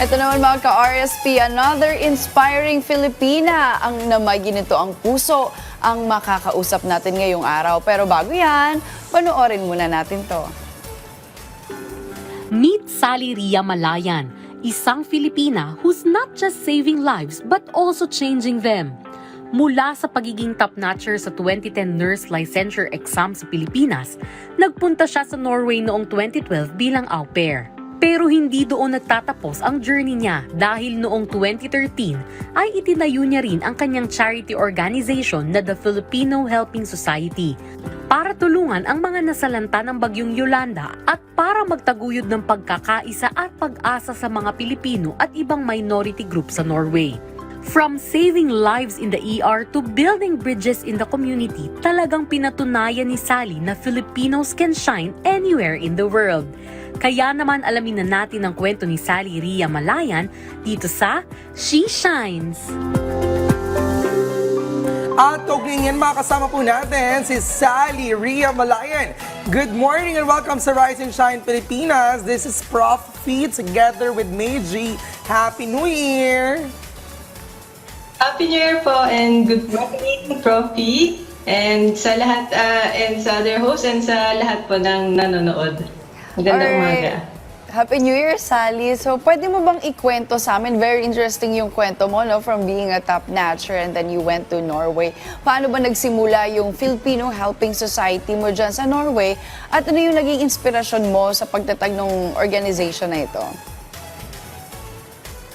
Ito naman mga ka-RSP, another inspiring Filipina ang namay ginito ang puso ang makakausap natin ngayong araw. Pero bago yan, panoorin muna natin to. Meet Sally Ria Malayan, isang Filipina who's not just saving lives but also changing them. Mula sa pagiging top-notcher sa 2010 nurse licensure exam sa Pilipinas, nagpunta siya sa Norway noong 2012 bilang au pair. Pero hindi doon nagtatapos ang journey niya dahil noong 2013 ay itinayo niya rin ang kanyang charity organization na the Filipino Helping Society para tulungan ang mga nasalanta ng bagyong Yolanda at para magtaguyod ng pagkakaisa at pag-asa sa mga Pilipino at ibang minority group sa Norway. From saving lives in the ER to building bridges in the community, talagang pinatunayan ni Sally na Filipinos can shine anywhere in the world. Kaya naman alamin na natin ang kwento ni Sally Ria Malayan dito sa She Shines. At kaugnyan makasama po natin si Sally Ria Malayan. Good morning and welcome sa Rise and Shine Pilipinas. This is Prof. Feet together with Meiji. Happy New Year! Happy New Year po and good morning, Profi, and sa lahat, and sa other hosts, and sa lahat po ng nanonood. Magandang umaga. Happy New Year, Sally. So, pwede mo bang ikwento sa amin? Very interesting yung kwento mo, no? From being a top-notcher and then you went to Norway. Paano ba nagsimula yung Filipino Helping Society mo dyan sa Norway? At ano yung naging inspirasyon mo sa pagtatag ng organization na ito?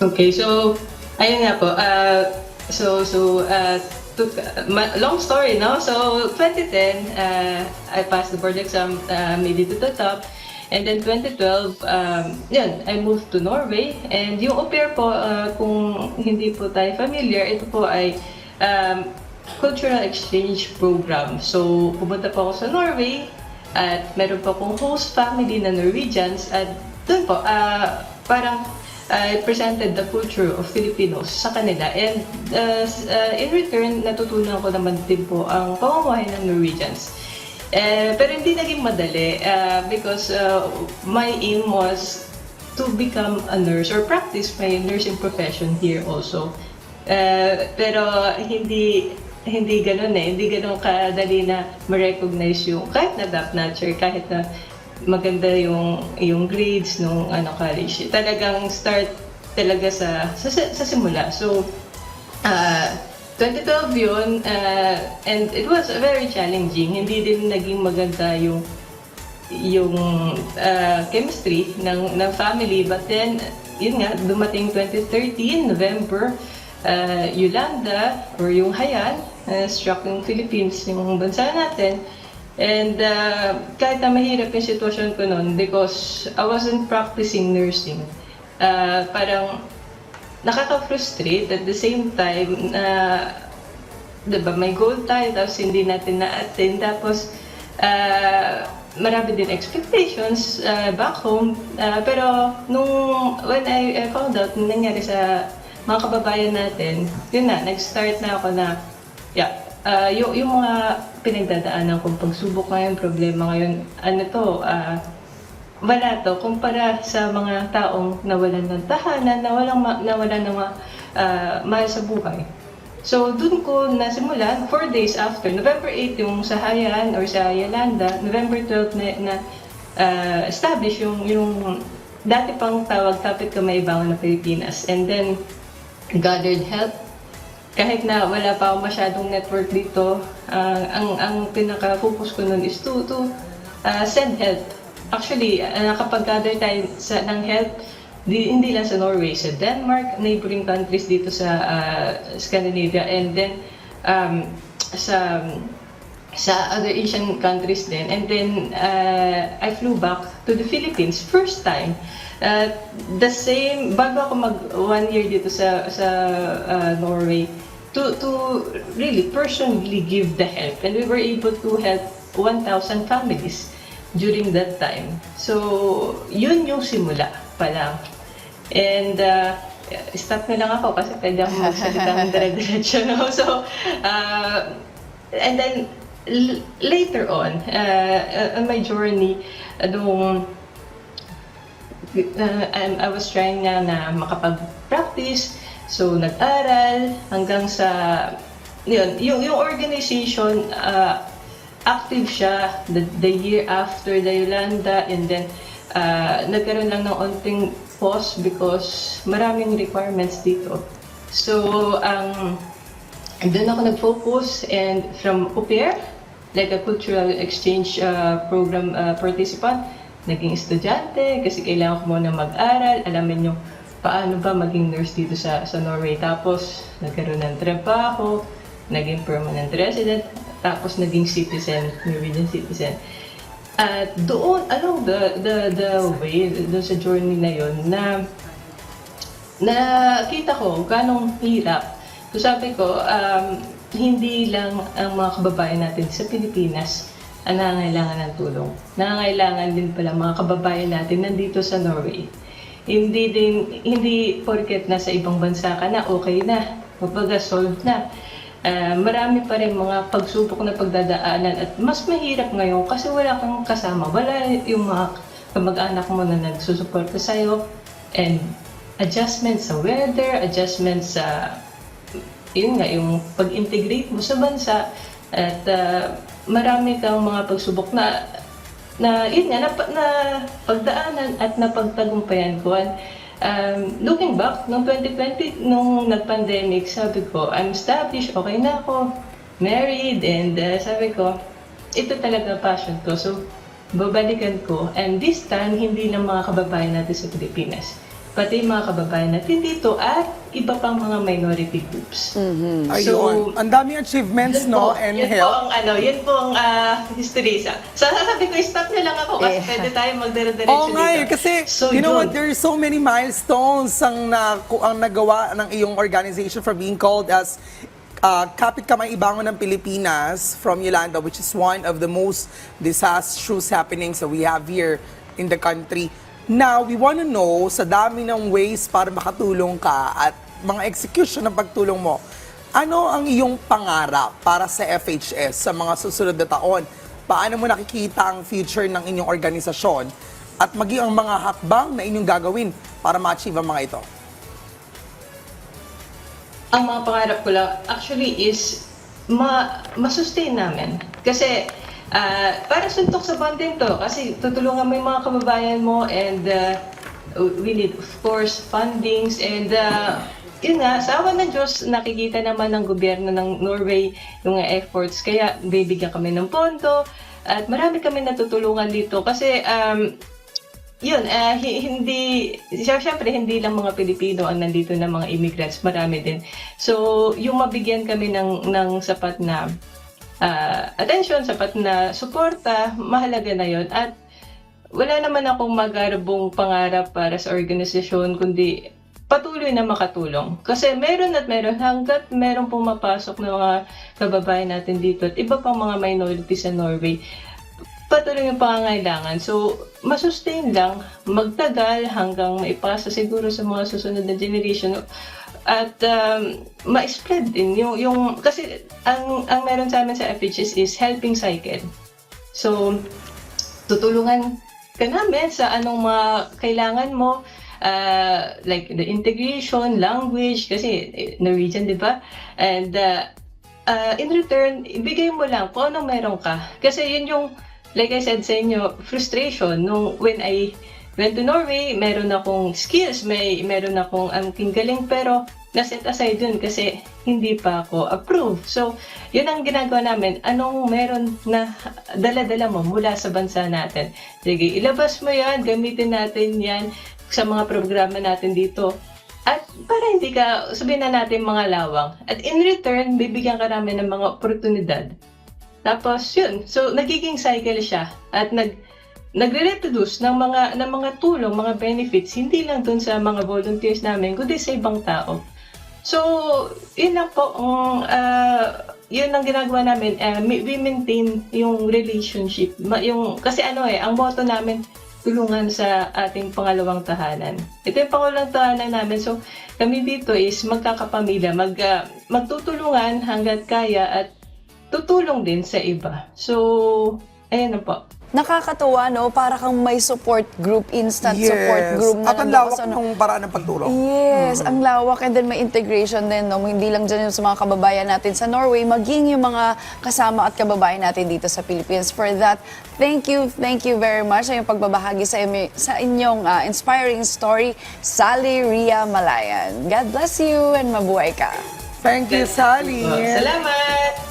Okay, so, ayun nga po. Long story, no? So, 2010, I passed the board exam, made it to the top. And then 2012, I moved to Norway. And yung au pair po, kung hindi po tayo familiar, ito po ay cultural exchange program. So, pumunta po ako sa Norway at meron po akong host family na Norwegians. At doon po, parang I presented the culture of Filipinos sa kanila. And in return, natutunan ko naman din po ang pamumuhay ng Norwegians. Pero hindi naging madali because my aim was to become a nurse or practice my nursing profession here also. Pero hindi ganoon hindi ganoon kadali na ma-recognize yung kahit na top-notcher, kahit na maganda yung grades nung college. Talagang start talaga sa simula. So 2012 yun, and it was very challenging. Hindi din naging maganda yung chemistry ng family. But then, yun nga, dumating 2013, November, Yolanda, or yung Haiyan, struck yung Philippines, yung bansa natin. And kahit na mahirap yung sitwasyon ko noon because I wasn't practicing nursing, parang nakaka-frustrate at the same time, diba, may goal tayo tapos hindi natin na-attain, tapos marami din expectations back home, pero when I found out nangyari sa mga kababayan natin, yun na, nag-start na ako na yung mga pinagdadaanan kong pagsubok ngayon, problema ngayon, wala to kumpara sa mga taong nawalan ng tahanan, nawalan ng mahal sa buhay. So, dun ko nasimulan, 4 days after, November 8 yung sa Haiyan or sa Yolanda, November 12 na establish yung dati pang tawag Tapit Kamay Bangon ng Pilipinas. And then, gathered help. Kahit na wala pa akong masyadong network dito, ang pinaka-focus ko nun is to send help. Actually, nakapag-gather tayo ng help, hindi lang sa Norway, sa Denmark, neighboring countries dito sa Scandinavia, and then sa other Asian countries din. And then I flew back to the Philippines, first time. The same, bago ako mag 1 year dito sa Norway, to really personally give the help. And we were able to help 1,000 families during that time. So, yun yung simula pa lang. And stop na lang ako kasi pwede ako magsalita ng dire-diretso, no? So, and then later on my journey, I was trying na makapag-practice. So, nag-aral hanggang sa, yun, yung organization, active siya the year after the Yolanda, and then nagkaroon lang ng onting pause because maraming requirements dito. So, doon ako nag-focus, and from au pair, like a cultural exchange program participant, naging estudyante kasi kailangan ko muna mag-aral, alamin yung paano ba maging nurse dito sa Norway. Tapos, nagkaroon ng trabaho, naging permanent resident, tapos naging citizen, Norwegian citizen. At doon, along the way, doon sa journey na yon, na nakita ko ganong hirap. So sabi ko, hindi lang ang mga kababayan natin sa Pilipinas ang nangangailangan ng tulong. Nangangailangan din pala mga kababayan natin nandito sa Norway. Hindi porket nasa ibang bansa ka na, okay na, kumbaga solved na. Marami pa rin mga pagsubok na pagdadaanan, at mas mahirap ngayon kasi wala kang kasama. Wala yung mga kamag-anak mo na nagsusuporta sa'yo, and adjustments sa weather, adjustments sa yun nga, yung pag-integrate mo sa bansa, at marami kang mga pagsubok na yun nga, na pagdaanan at napagtagumpayan ko. Looking back, noong 2020, nung nag-pandemic, sabi ko, I'm established, okay na ako, married, and sabi ko, ito talaga passion ko. So, babalikan ko. And this time, hindi lang mga kababayan natin sa Pilipinas, pati mga kababayan natin dito at iba pang mga minority groups. Ayun. Ang daming achievements, no? And help. Yun po ang history. So, sabi ko, stop na lang ako kasi pwede tayo magdire-diretso Oo dito. nga kasi So, you know yun. what, there are so many milestones ang nagawa ng iyong organization for being called as Kapit Kamay Ibangon ng Pilipinas from Yolanda, which is one of the most disastrous happenings that we have here in the country. Now, we want to know, sa dami ng ways para makatulong ka at mga execution ng pagtulong mo, ano ang iyong pangarap para sa FHS sa mga susunod na taon? Paano mo nakikita ang future ng inyong organisasyon at maging ang mga hakbang na inyong gagawin para ma-achieve ang mga ito? Ang mga pangarap ko lang actually is ma-sustain namin. Kasi para suntok sa bonding to, kasi tutulungan mo yung mga kababayan mo, and we need, of course, fundings, and yun nga, sa awa ng Diyos, nakikita naman ng gobyerno ng Norway yung efforts, kaya bibigyan kami ng pondo, at marami kami natutulungan dito, kasi siyempre hindi lang mga Pilipino ang nandito na mga immigrants, marami din. So, yung mabigyan kami ng sapat na attention, sapat na suporta, mahalaga na yon. At wala naman akong magarabong pangarap para sa organisasyon, kundi patuloy na makatulong. Kasi meron hanggat meron pumapasok na mga kababayan natin dito at iba pang mga minority sa Norway, patuloy yung pangangailangan. So, masustain lang, magtagal hanggang maipasa siguro sa mga susunod na generation. At ma-spread din yung kasi ang meron sa amin sa FHS is helping cycle. So, tutulungan ka namin sa anong mga kailangan mo, like the integration, language, kasi Norwegian, di ba? And in return, ibigay mo lang kung anong meron ka. Kasi yun yung, like I said sa inyo, frustration when I went to Norway, meron akong skills, meron akong amking galing, pero na-set aside dun kasi hindi pa ako approved. So, yun ang ginagawa namin. Anong meron na dala-dala mo mula sa bansa natin? Sige, ilabas mo yan, gamitin natin yan sa mga programa natin dito. At para hindi ka, sabihin na natin mga lawang. At in return, bibigyan ka namin ng mga oportunidad. Tapos, yun. So, nagiging cycle siya. At nagre-reproduce ng mga tulong, mga benefits, hindi lang dun sa mga volunteers namin, kundi sa ibang tao. So, yun lang po, yun ang ginagawa namin, we maintain yung relationship. Kasi ang motto namin, tulungan sa ating pangalawang tahanan. Ito yung pangalawang tahanan namin. So, kami dito is magkakapamilya, magtutulungan hanggat kaya at tutulong din sa iba. So, ayan na po. Nakakatuwa, no? Para kang may support group, instant support group na At ang nandoon lawak sa- ng paraan ng pagtulong. Yes, ang lawak, and then may integration din, no? Hindi lang dyan yung sa mga kababayan natin sa Norway, maging yung mga kasama at kababayan natin dito sa Philippines. For that, thank you very much sa iyong pagbabahagi sa inyong inspiring story, Sally Ria Malayan. God bless you and mabuhay ka. Thank you, Sally. Salamat!